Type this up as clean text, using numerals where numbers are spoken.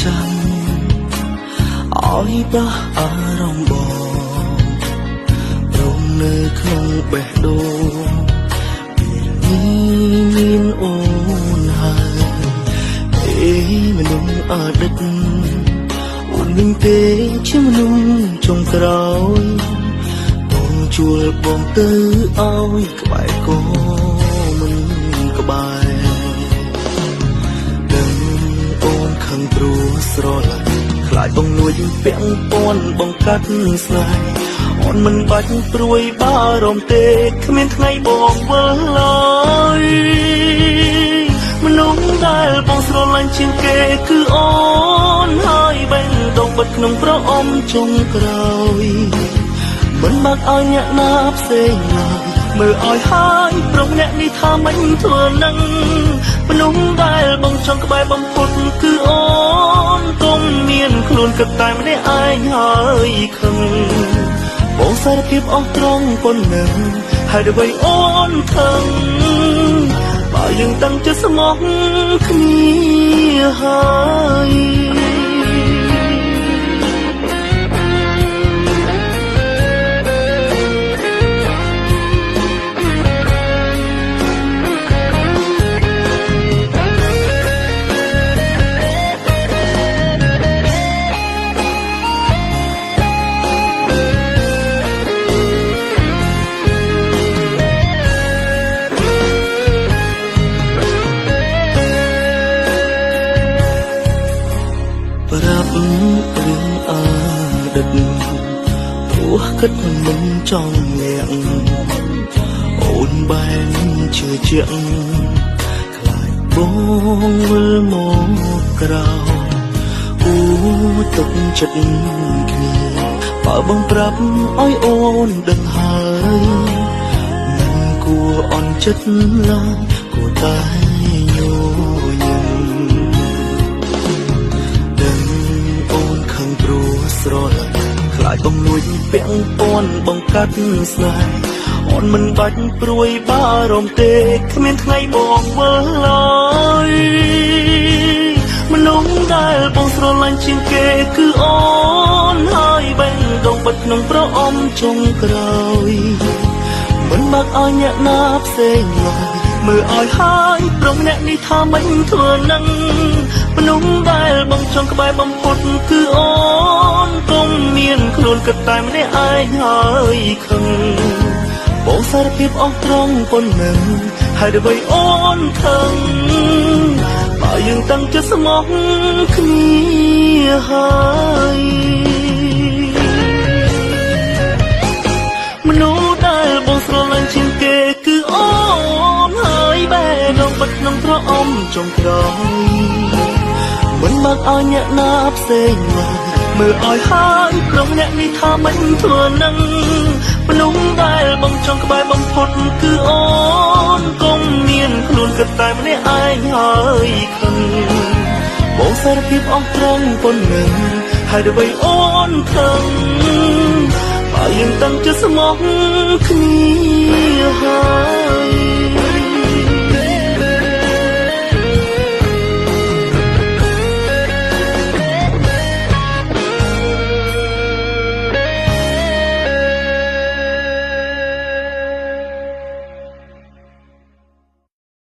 ចាំឲ្យប្រះអារម្មណ៍បងត្រង់នៅក្នុងបេះដូងមានអូនហើយមនុស្សអតីតអូនវិញទេជាមនុស្សចុងក្រោយបងជួលបងទៅឲ្យក្បែរក៏មិនក្បែរដឹងអូនខឹងព្រោះស្រឡាញ់ខ្លាចបងលួចពាក់ព័ន្ធបងកាត់ស្នេហ៍អូនមិនបាច់ព្រួយបារម្ភទេគ្មានថ្ងៃបងវិលឡើយមនុស្សដែលបងស្រឡាញ់ជាងគេគឺអូនហើយបេះដូងបិទក្នុងប្រអប់ចុងក្រោយមិនបាក់ឲ្យអ្នកណាផ្សេងឡើយមើលឲ្យហើយប្រុសអ្នកនេះថាមិនធ្វើនឹងមនុស្សដែលបងចង់ក្បែរបំផុតគឺអូនកុំមានខ្លួនគិតតែម្នាក់ឯងហើយខឹងបងសារភាពអស់ត្រង់ប៉ុណ្ណឹងហើយដើម្បីអូនខឹងបើយើងតាំងចិត្តស្មោះគ្នាហើយប្រាប់រឿងអតីតព្រោះគិតមិនចង់លាក់អូនបែរជឿជាក់ខ្លាចបងវិលមកក្រោយអូទុកចិត្តគ្នាបើបងប្រាប់ឲ្យអូនដឹងហើយមិនគួរអន់ចិត្តឡើយគួរតែញញឹមព្រោះស្រឡាញ់ខ្លាចបងលួចពាក់ព័ន្ធបងកាត់ស្នេហ៍អូនមិនបាច់ព្រួយបារម្ភទេគ្មានថ្ងៃបងវិលឡើយមនុស្សដែលបងស្រឡាញ់ជាងគេគឺអូនហើយបេះដូងបិទក្នុងប្រអប់ចុងក្រោយមិនបាក់ឲ្យអ្នកណាផ្សេងឡើយមើលឲ្យហើយប្រុសអ្នកនេះថាមិនធ្វើនឹងមនុស្សដែលបងចង់ក្បែរបំផុតគឺអូនកុំមានខ្លួនគិតតែម្នាក់ឯងហើយខឹងបងសារភាពអស់ត្រង់ប៉ុណ្ណឹងហើយដើម្បីអូនខឹងបើយើងតាំងចិត្តស្មោះគ្នាហើយមនុស្សដែលបងស្រឡាញ់ជាងគេគឺអូនហើយបេះដូងបិទក្នុងប្រអប់ចុងក្រោយមិនបាក់ឲ្យអ្នកណាផ្សេងឡើយមើលឲ្យហើយប្រុសអ្នកនេះថាមិនធ្វើនឹងមនុស្សដែលបងចង់ក្បែរបំផុតគឺអូនកុំមានខ្លួនគិតតែម្នាក់ឯងហើយខឹងបងសារភាពអស់ត្រង់ប៉ុណ្ណឹងហើយដើម្បីអូនខឹងបើយើងតាំងចិត្តស្មោះគ្នាហើយ